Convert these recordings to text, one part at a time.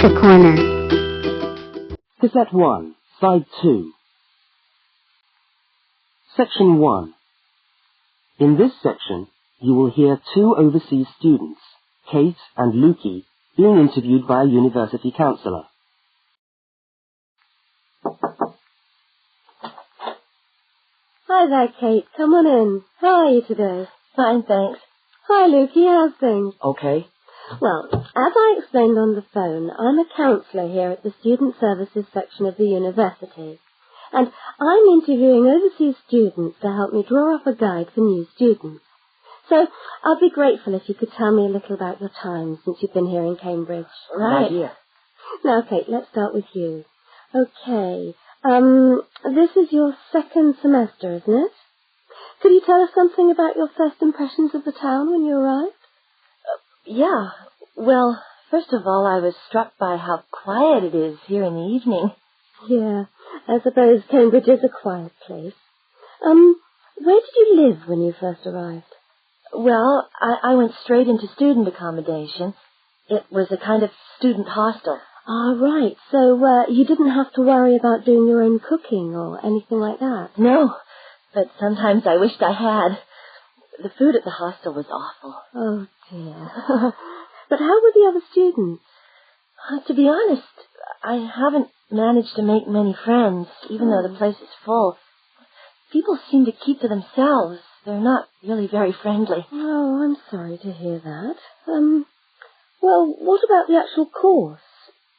TiciCorner. Cassette 1, Side 2. Section 1. In this section, you will hear two overseas students, Kate and Lukey, being interviewed by a university counsellor. Hi there, Kate. Come on in. How are you today? Fine, thanks. Hi, Lukey. How's things? Okay. Well, as I explained on the phone, I'm a counsellor here at the Student Services section of the university. And I'm interviewing overseas students to help me draw up a guide for new students. So I'd be grateful if you could tell me a little about your time since you've been here in Cambridge. Right. Now, Kate, let's start with you. Okay. This is your second semester, isn't it? Could you tell us something about your first impressions of the town when you arrived? Yeah. Well, first of all, I was struck by how quiet it is here in the evening. Yeah, I suppose Cambridge is a quiet place. Where did you live when you first arrived? Well, I went straight into student accommodation. It was a kind of student hostel. Ah, right. So, you didn't have to worry about doing your own cooking or anything like that? No, but sometimes I wished I had. The food at the hostel was awful. Oh, dear. But how were the other students? To be honest, I haven't managed to make many friends, even though the place is full. People seem to keep to themselves. They're not really very friendly. Oh, I'm sorry to hear that. Well, what about the actual course?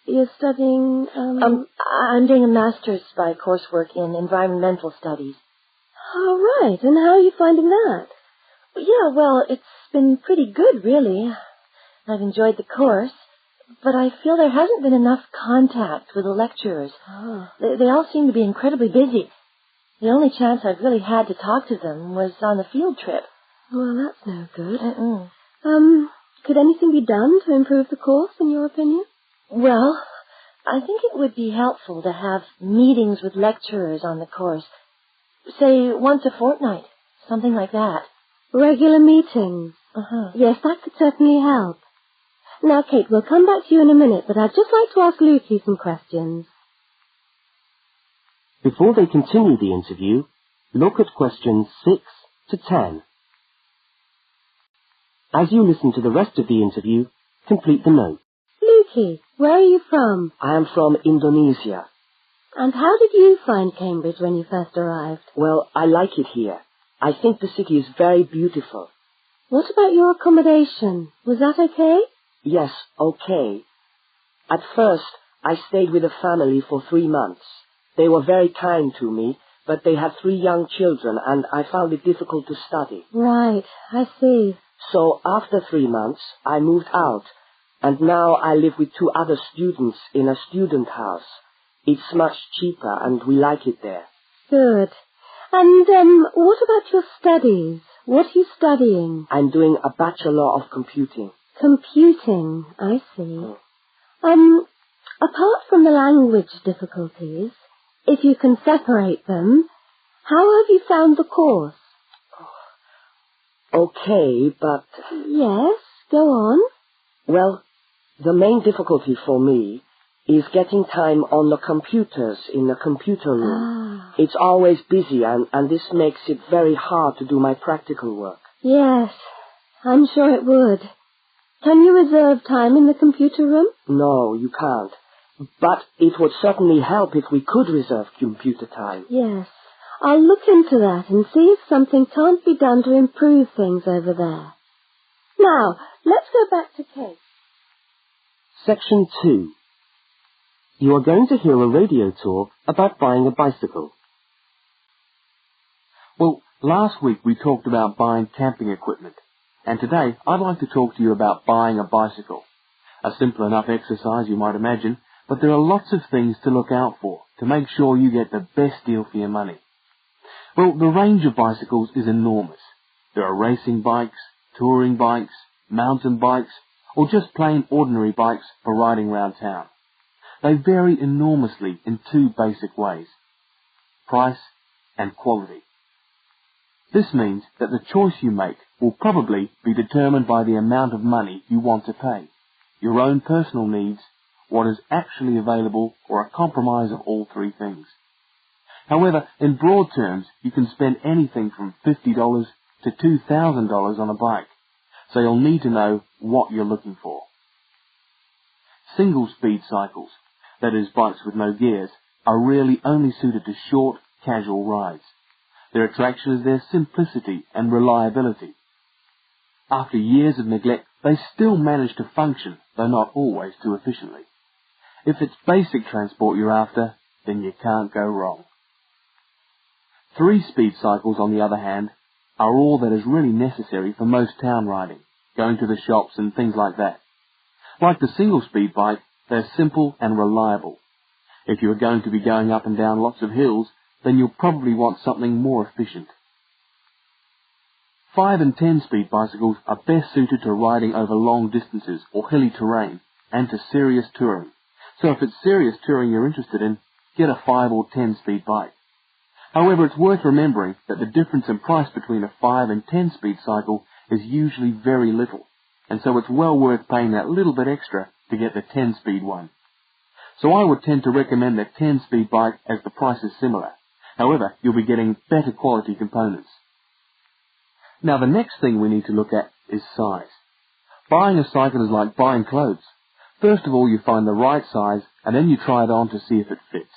You're studying, I'm doing a master's by coursework in environmental studies. Oh, right. And how are you finding that? Yeah, well, it's been pretty good, really. I've enjoyed the course, but I feel there hasn't been enough contact with the lecturers. Oh. They all seem to be incredibly busy. The only chance I've really had to talk to them was on the field trip. Well, that's no good. Mm-mm. Could anything be done to improve the course, in your opinion? Well, I think it would be helpful to have meetings with lecturers on the course. Say, once a fortnight, something like that. Regular meetings? Uh-huh. Yes, that could certainly help. Now, Kate, we'll come back to you in a minute, but I'd just like to ask Lukey some questions. Before they continue the interview, look at questions 6 to 10. As you listen to the rest of the interview, complete the note. Lukey, where are you from? I am from Indonesia. And how did you find Cambridge when you first arrived? Well, I like it here. I think the city is very beautiful. What about your accommodation? Was that okay? Yes, okay. At first, I stayed with a family for 3 months. They were very kind to me, but they had 3 young children, and I found it difficult to study. Right, I see. So after 3 months, I moved out, and now I live with 2 other students in a student house. It's much cheaper, and we like it there. Good. And, what about your studies? What are you studying? I'm doing a Bachelor of Computing. Computing, I see. Apart from the language difficulties, if you can separate them, how have you found the course? Okay, but... Yes, go on. Well, the main difficulty for me is getting time on the computers in the computer room. Ah. It's always busy, and this makes it very hard to do my practical work. Yes, I'm sure it would. Can you reserve time in the computer room? No, you can't. But it would certainly help if we could reserve computer time. Yes, I'll look into that and see if something can't be done to improve things over there. Now, let's go back to Kate. Section 2. You are going to hear a radio talk about buying a bicycle. Well, last week we talked about buying camping equipment, and today I'd like to talk to you about buying a bicycle. A simple enough exercise, you might imagine, but there are lots of things to look out for to make sure you get the best deal for your money. Well, the range of bicycles is enormous. There are racing bikes, touring bikes, mountain bikes, or just plain ordinary bikes for riding around town. They vary enormously in 2 basic ways: price and quality. This means that the choice you make will probably be determined by the amount of money you want to pay, your own personal needs, what is actually available or a compromise of all three things. However, in broad terms, you can spend anything from $50 to $2,000 on a bike, so you'll need to know what you're looking for. Single-speed cycles, that is bikes with no gears, are really only suited to short, casual rides. Their attraction is their simplicity and reliability. After years of neglect, they still manage to function, though not always too efficiently. If it's basic transport you're after, then you can't go wrong. Three-speed cycles, on the other hand, are all that is really necessary for most town riding, going to the shops and things like that. Like the single-speed bike, they're simple and reliable. If you are going to be going up and down lots of hills, then you'll probably want something more efficient. 5 and 10-speed bicycles are best suited to riding over long distances or hilly terrain and to serious touring. So if it's serious touring you're interested in, get a 5 or 10-speed bike. However, it's worth remembering that the difference in price between a 5 and 10-speed cycle is usually very little, and so it's well worth paying that little bit extra to get the 10-speed one. So I would tend to recommend the 10-speed bike as the price is similar. However, you'll be getting better quality components. Now the next thing we need to look at is size. Buying a cycle is like buying clothes. First of all, you find the right size, and then you try it on to see if it fits.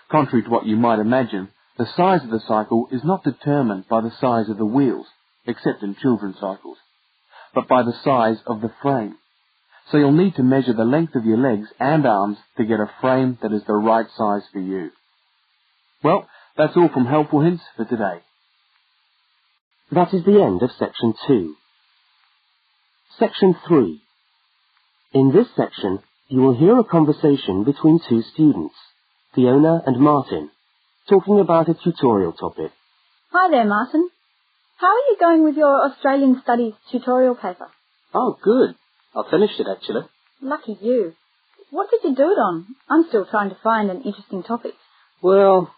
Contrary to what you might imagine, the size of the cycle is not determined by the size of the wheels, except in children's cycles, but by the size of the frame. So you'll need to measure the length of your legs and arms to get a frame that is the right size for you. Well, that's all from Helpful Hints for today. That is the end of Section 2. Section 3. In this section, you will hear a conversation between two students, Fiona and Martin, talking about a tutorial topic. Hi there, Martin. How are you going with your Australian Studies tutorial paper? Oh, good. I finished it, actually. Lucky you. What did you do it on? I'm still trying to find an interesting topic. Well,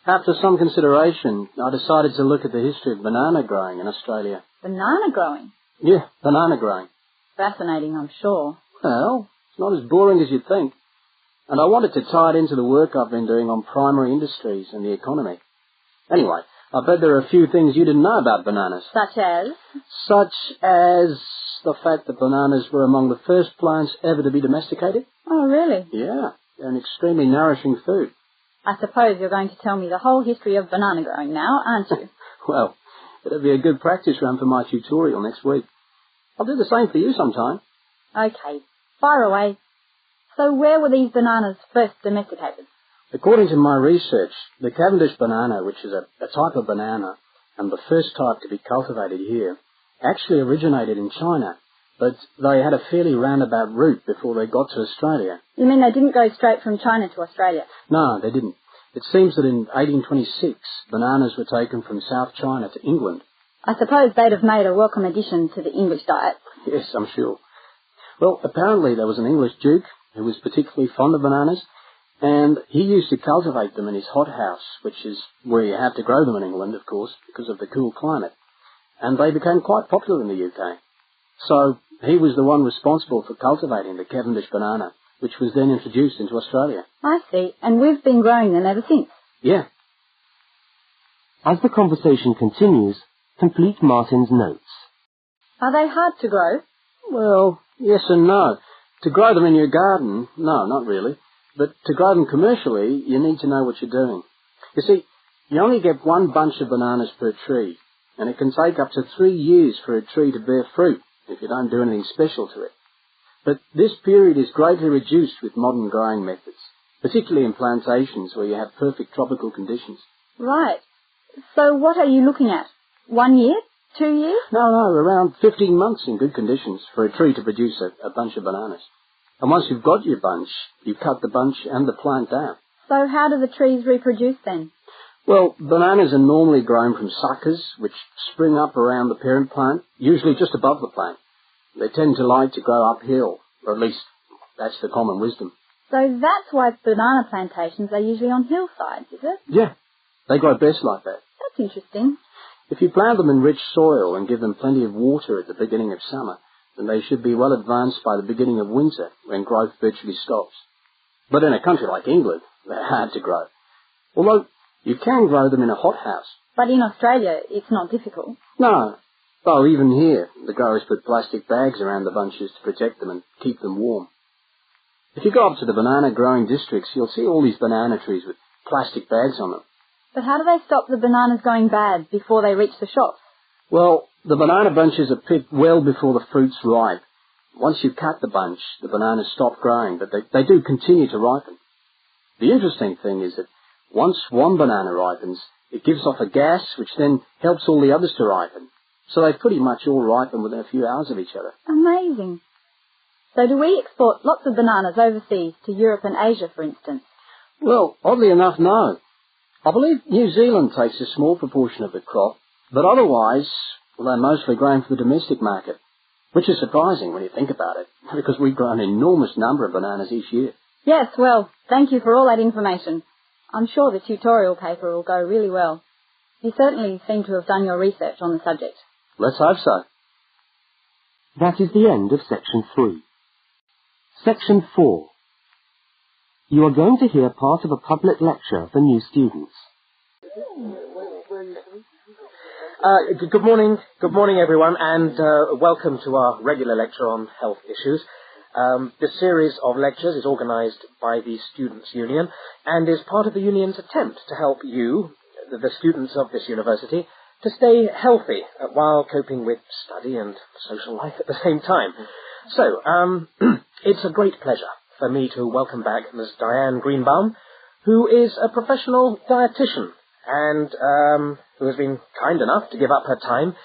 after some consideration, I decided to look at the history of banana growing in Australia. Banana growing? Yeah, banana growing. Fascinating, I'm sure. Well, it's not as boring as you'd think. And I wanted to tie it into the work I've been doing on primary industries and the economy. Anyway, I bet there are a few things you didn't know about bananas. Such as? Such as the fact that bananas were among the first plants ever to be domesticated. Oh, really? Yeah, they're an extremely nourishing food. I suppose you're going to tell me the whole history of banana growing now, aren't you? Well, it'll be a good practice run for my tutorial next week. I'll do the same for you sometime. Okay, fire away. So where were these bananas first domesticated? According to my research, the Cavendish banana, which is a type of banana, and the first type to be cultivated here, actually originated in China, but they had a fairly roundabout route before they got to Australia. You mean they didn't go straight from China to Australia? No, they didn't. It seems that in 1826, bananas were taken from South China to England. I suppose they'd have made a welcome addition to the English diet. Yes, I'm sure. Well, apparently there was an English duke who was particularly fond of bananas, and he used to cultivate them in his hothouse, which is where you have to grow them in England, of course, because of the cool climate. And they became quite popular in the UK. So he was the one responsible for cultivating the Cavendish banana, which was then introduced into Australia. I see, and we've been growing them ever since. Yeah. As the conversation continues, complete Martin's notes. Are they hard to grow? Well, yes and no. To grow them in your garden, no, not really. But to grow them commercially, you need to know what you're doing. You see, you only get one bunch of bananas per tree, and it can take up to 3 years for a tree to bear fruit if you don't do anything special to it. But this period is greatly reduced with modern growing methods, particularly in plantations where you have perfect tropical conditions. Right. So what are you looking at? 1 year? 2 years? No, around 15 months in good conditions for a tree to produce a bunch of bananas. And once you've got your bunch, you cut the bunch and the plant down. So how do the trees reproduce then? Well, bananas are normally grown from suckers, which spring up around the parent plant, usually just above the plant. They tend to like to grow uphill, or at least that's the common wisdom. So that's why banana plantations are usually on hillsides, is it? Yeah, they grow best like that. That's interesting. If you plant them in rich soil and give them plenty of water at the beginning of summer, and they should be well advanced by the beginning of winter, when growth virtually stops. But in a country like England, they're hard to grow. Although you can grow them in a hothouse. But in Australia, it's not difficult. No. Though even here, the growers put plastic bags around the bunches to protect them and keep them warm. If you go up to the banana growing districts, you'll see all these banana trees with plastic bags on them. But how do they stop the bananas going bad before they reach the shops? Well, the banana bunches are picked well before the fruit's ripe. Once you cut the bunch, the bananas stop growing, but they do continue to ripen. The interesting thing is that once one banana ripens, it gives off a gas which then helps all the others to ripen. So they pretty much all ripen within a few hours of each other. Amazing. So do we export lots of bananas overseas to Europe and Asia, for instance? Well, oddly enough, no. I believe New Zealand takes a small proportion of the crop, but otherwise, well, they're mostly grown for the domestic market, which is surprising when you think about it, because we grow an enormous number of bananas each year. Yes, well, thank you for all that information. I'm sure the tutorial paper will go really well. You certainly seem to have done your research on the subject. Let's hope so. That is the end of Section 3. Section 4. You are going to hear part of a public lecture for new students. Good morning everyone, and welcome to our regular lecture on health issues. This series of lectures is organised by the Students' Union and is part of the Union's attempt to help you, the students of this university, to stay healthy while coping with study and social life at the same time. So, it's a great pleasure for me to welcome back Ms. Diane Greenbaum, who is a professional dietitian and who has been kind enough to give up her time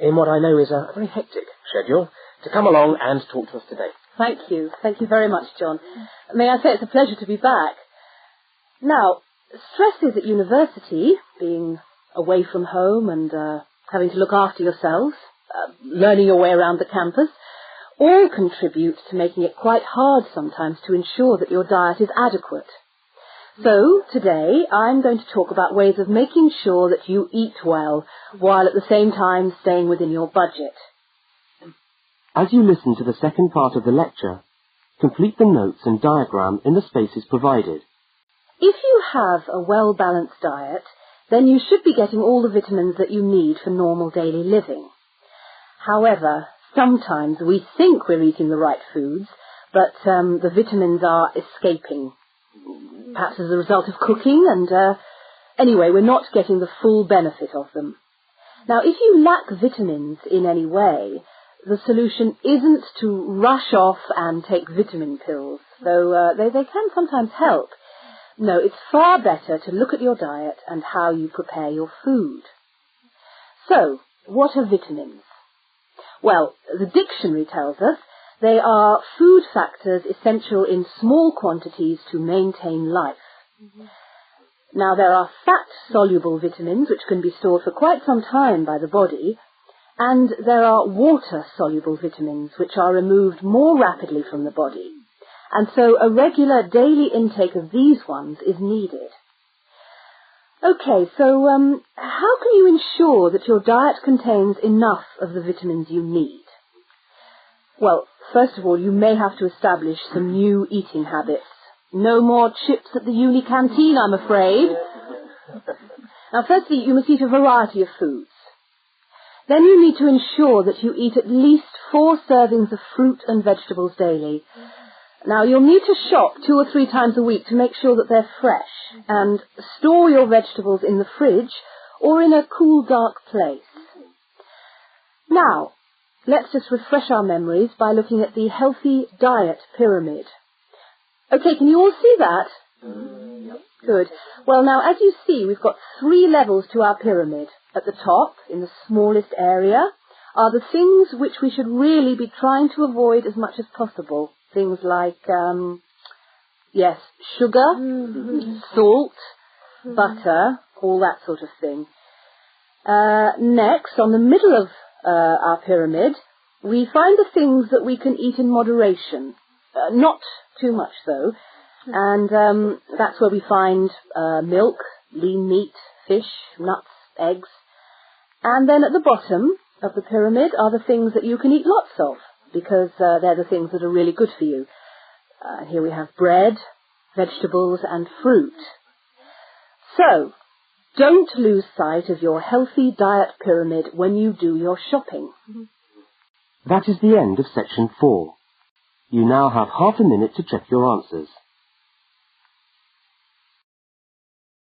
in what I know is a very hectic schedule to come along and talk to us today. Thank you. Thank you very much, John. May I say it's a pleasure to be back. Now, stresses at university, being away from home and having to look after yourselves, learning your way around the campus, all contribute to making it quite hard sometimes to ensure that your diet is adequate. So, today, I'm going to talk about ways of making sure that you eat well, while at the same time staying within your budget. As you listen to the second part of the lecture, complete the notes and diagram in the spaces provided. If you have a well-balanced diet, then you should be getting all the vitamins that you need for normal daily living. However, sometimes we think we're eating the right foods, but the vitamins are escaping, perhaps as a result of cooking, and anyway, we're not getting the full benefit of them. Now, if you lack vitamins in any way, the solution isn't to rush off and take vitamin pills, though they can sometimes help. No, it's far better to look at your diet and how you prepare your food. So, what are vitamins? Well, the dictionary tells us they are food factors essential in small quantities to maintain life. Now, there are fat-soluble vitamins which can be stored for quite some time by the body, and there are water-soluble vitamins which are removed more rapidly from the body. And so a regular daily intake of these ones is needed. Okay, so how can you ensure that your diet contains enough of the vitamins you need? Well, first of all, you may have to establish some new eating habits. No more chips at the uni canteen, I'm afraid. Now, firstly, you must eat a variety of foods. Then you need to ensure that you eat at least 4 servings of fruit and vegetables daily. Now, you'll need to shop 2 or 3 times a week to make sure that they're fresh, and store your vegetables in the fridge or in a cool, dark place. Now, let's just refresh our memories by looking at the healthy diet pyramid. Okay, can you all see that? Good. Well, now, as you see, we've got 3 levels to our pyramid. At the top, in the smallest area, are the things which we should really be trying to avoid as much as possible. Things like, sugar, salt, butter, all that sort of thing. Next, on the middle of our pyramid, we find the things that we can eat in moderation. Not too much, though. And that's where we find milk, lean meat, fish, nuts, eggs. And then at the bottom of the pyramid are the things that you can eat lots of, because they're the things that are really good for you. Here we have bread, vegetables and fruit. So, don't lose sight of your healthy diet pyramid when you do your shopping. That is the end of section 4. You now have half a minute to check your answers.